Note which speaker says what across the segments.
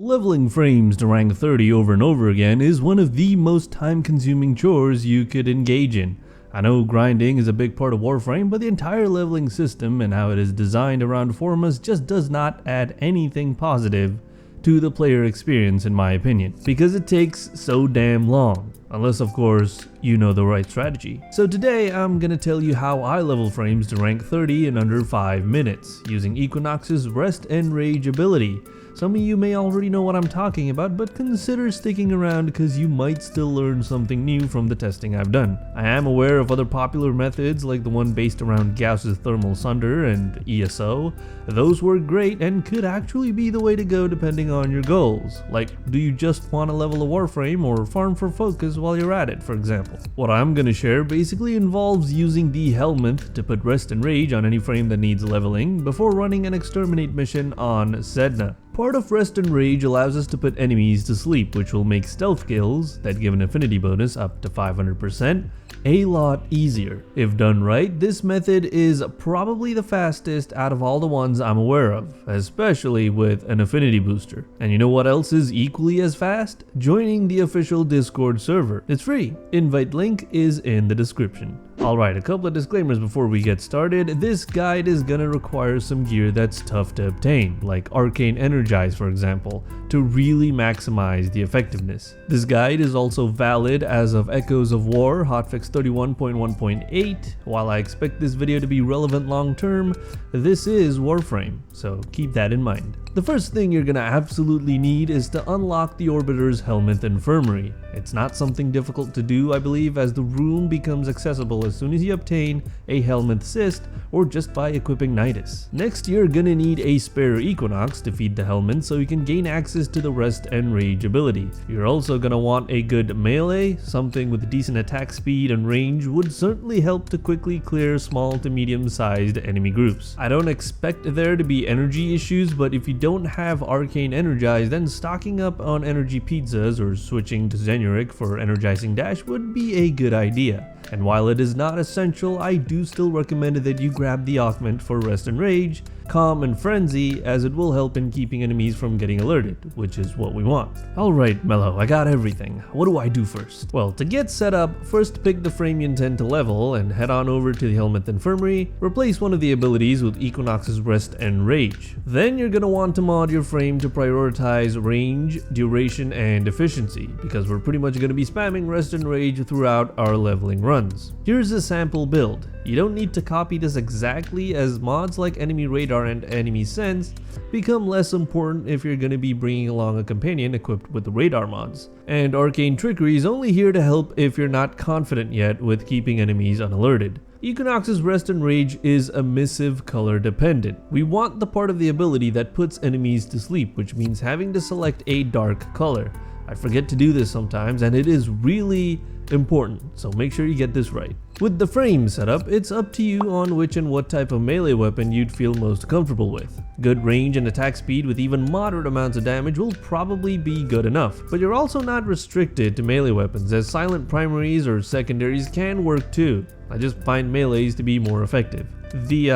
Speaker 1: Leveling frames to rank 30 over and over again is one of the most time-consuming chores you could engage in. I know grinding is a big part of Warframe, but the entire leveling system and how it is designed around formas just does not add anything positive to the player experience in my opinion, because it takes so damn long. Unless of course, you know the right strategy. So today I'm gonna tell you how I level frames to rank 30 in under 5 minutes, using Equinox's Rest and Rage ability. Some of you may already know what I'm talking about, but consider sticking around because you might still learn something new from the testing I've done. I am aware of other popular methods like the one based around Gauss's Thermal Sunder and ESO. Those work great and could actually be the way to go depending on your goals. Like, do you just want to level a Warframe or farm for focus while you're at it, for example? What I'm gonna share basically involves using the Helmet to put Rest and Rage on any frame that needs leveling before running an Exterminate mission on Sedna. Part of Rest and Rage allows us to put enemies to sleep, which will make stealth kills that give an affinity bonus up to 500% a lot easier. If done right, this method is probably the fastest out of all the ones I'm aware of, especially with an affinity booster. And you know what else is equally as fast? Joining the official Discord server. It's free. Invite link is in the description. Alright, a couple of disclaimers before we get started. This guide is gonna require some gear that's tough to obtain, like Arcane Energize for example, to really maximize the effectiveness. This guide is also valid as of Echoes of War hotfix 31.1.8. While I expect this video to be relevant long term, this is Warframe, so keep that in mind. The first thing you're gonna absolutely need is to unlock the Orbiter's Helmet Infirmary. It's not something difficult to do, I believe, as the room becomes accessible as soon as you obtain a Helmet Cyst or just by equipping Nidus. Next, you're gonna need a spare Equinox to feed the helmet so you can gain access to the Rest and Rage ability. You're also gonna want a good melee. Something with decent attack speed and range would certainly help to quickly clear small to medium sized enemy groups. I don't expect there to be energy issues, but if you don't have Arcane Energize, then stocking up on energy pizzas or switching to Zenuric for energizing dash would be a good idea. And while it is not essential, I do still recommend that you grab the augment for Rest and Rage, Calm and Frenzy, as it will help in keeping enemies from getting alerted, which is what we want. Alright Mello, I got everything. What do I do first? Well, to get set up, first pick the frame you intend to level and head on over to the Helmet Infirmary, replace one of the abilities with Equinox's Rest and Rage. Then you're gonna want to mod your frame to prioritize range, duration, and efficiency, because we're pretty much gonna be spamming Rest and Rage throughout our leveling runs. Here's a sample build. You don't need to copy this exactly, as mods like Enemy Radar and Enemy Sense become less important if you're going to be bringing along a companion equipped with the radar mods. And Arcane Trickery is only here to help if you're not confident yet with keeping enemies unalerted. Equinox's Rest and Rage is emissive color dependent. We want the part of the ability that puts enemies to sleep, which means having to select a dark color. I forget to do this sometimes, and it is really important, so make sure you get this right. With the frame setup, it's up to you on which and what type of melee weapon you'd feel most comfortable with. Good range and attack speed with even moderate amounts of damage will probably be good enough, but you're also not restricted to melee weapons, as silent primaries or secondaries can work too. I just find melees to be more effective. The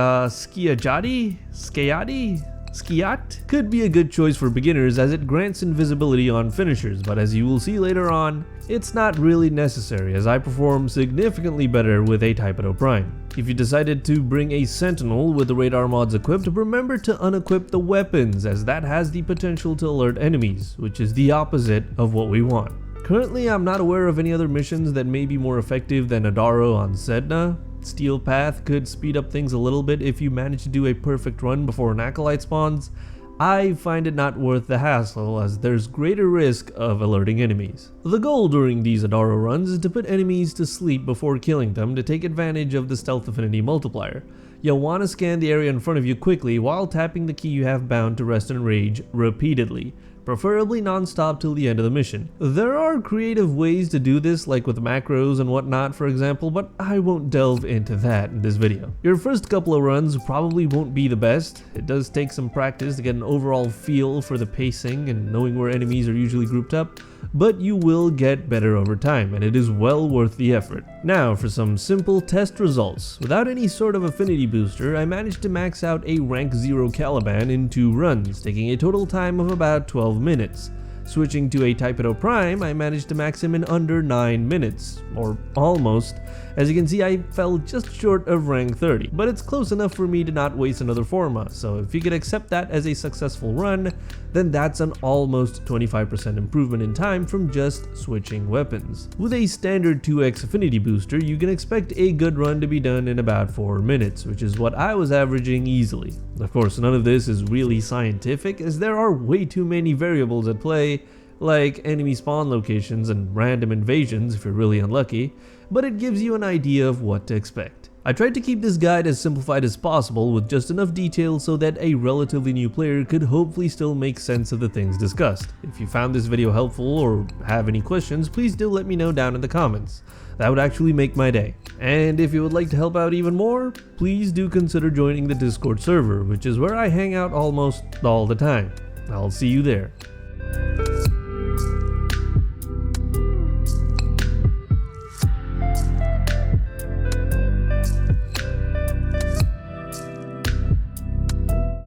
Speaker 1: Skiat could be a good choice for beginners as it grants invisibility on finishers, but as you will see later on, it's not really necessary as I perform significantly better with a Typedo Prime. If you decided to bring a Sentinel with the radar mods equipped, remember to unequip the weapons, as that has the potential to alert enemies, which is the opposite of what we want. Currently, I'm not aware of any other missions that may be more effective than Adaro on Sedna. Steel Path could speed up things a little bit if you manage to do a perfect run before an Acolyte spawns. I find it not worth the hassle, as there's greater risk of alerting enemies. The goal during these Adaro runs is to put enemies to sleep before killing them to take advantage of the stealth affinity multiplier. You'll want to scan the area in front of you quickly while tapping the key you have bound to Rest and Rage repeatedly, preferably non-stop till the end of the mission. There are creative ways to do this, like with macros and whatnot for example, but I won't delve into that in this video. Your first couple of runs probably won't be the best. It does take some practice to get an overall feel for the pacing and knowing where enemies are usually grouped up, but you will get better over time, and it is well worth the effort. Now for some simple test results. Without any sort of affinity booster, I managed to max out a rank 0 Caliban in 2 runs, taking a total time of about 12 minutes. Switching to a Typedo Prime, I managed to max him in under 9 minutes, or almost. As you can see, I fell just short of rank 30, but it's close enough for me to not waste another Forma, so if you could accept that as a successful run, then that's an almost 25% improvement in time from just switching weapons. With a standard 2x affinity booster, you can expect a good run to be done in about 4 minutes, which is what I was averaging easily. Of course, none of this is really scientific, as there are way too many variables at play, like enemy spawn locations and random invasions if you're really unlucky, but it gives you an idea of what to expect. I tried to keep this guide as simplified as possible with just enough detail so that a relatively new player could hopefully still make sense of the things discussed. If you found this video helpful or have any questions, please do let me know down in the comments. That would actually make my day. And if you would like to help out even more, please do consider joining the Discord server, which is where I hang out almost all the time. I'll see you there.